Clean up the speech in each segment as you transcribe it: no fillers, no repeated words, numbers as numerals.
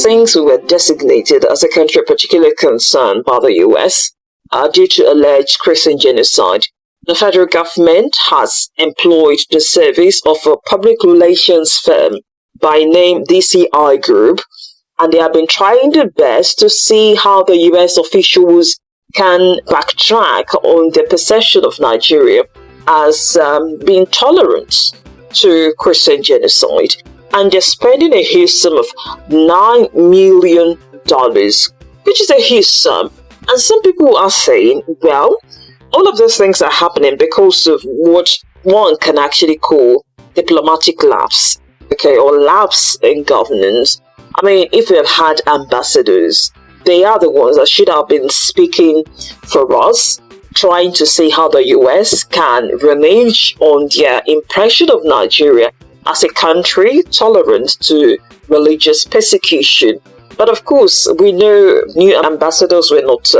since we were designated as a country of particular concern by the US due to alleged Christian genocide. The federal government has employed the service of a public relations firm by name DCI Group, and they have been trying their best to see how the US officials can backtrack on their perception of Nigeria as being tolerant to Christian genocide. And they're spending a huge sum of $9 million, which is a huge sum. And some people are saying, well, all of those things are happening because of what one can actually call diplomatic lapse, or lapse in governance. I mean, if we have had ambassadors, they are the ones that should have been speaking for us, trying to see how the US can renege on their impression of Nigeria as a country tolerant to religious persecution. But of course, we know new ambassadors were not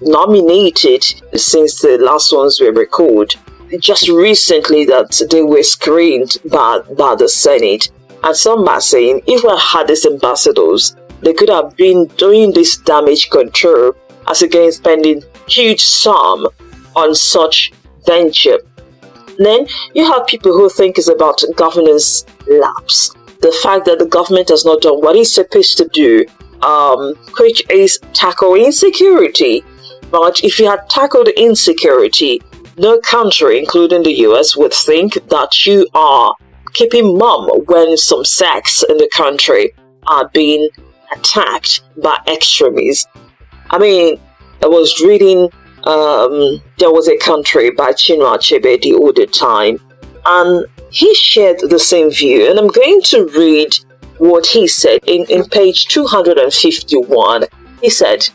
nominated since the last ones were recalled. Just recently that they were screened by the Senate. And some are saying if we had these ambassadors, they could have been doing this damage control as against spending huge sum on such venture. Then you have people who think it's about governance lapse. The fact that the government has not done what it's supposed to do, which is tackle insecurity. But if you had tackled insecurity, no country, including the US, would think that you are keeping mum when some sects in the country are being attacked by extremists. I mean, I was reading, there was a country by Chinua Achebe the other time, and he shared the same view. And I'm going to read what he said in page 251. He said,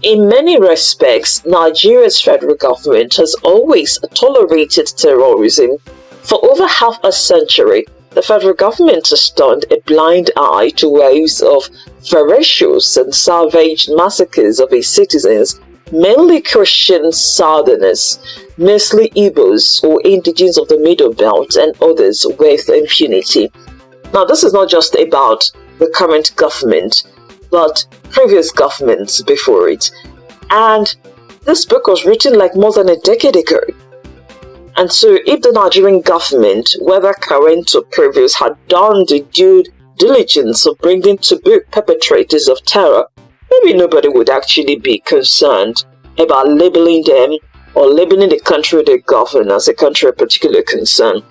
in many respects, Nigeria's federal government has always tolerated terrorism. For over half a century, the federal government has turned a blind eye to waves of ferocious and savage massacres of its citizens, mainly Christian Southerners, mostly Igbos or indigenes of the Middle Belt and others with impunity. Now, this is not just about the current government, but previous governments before it. And this book was written like more than a decade ago. And so if the Nigerian government, whether current or previous, had done the due diligence of bringing to book perpetrators of terror, maybe nobody would actually be concerned about labeling them or labeling the country they govern as a country of particular concern.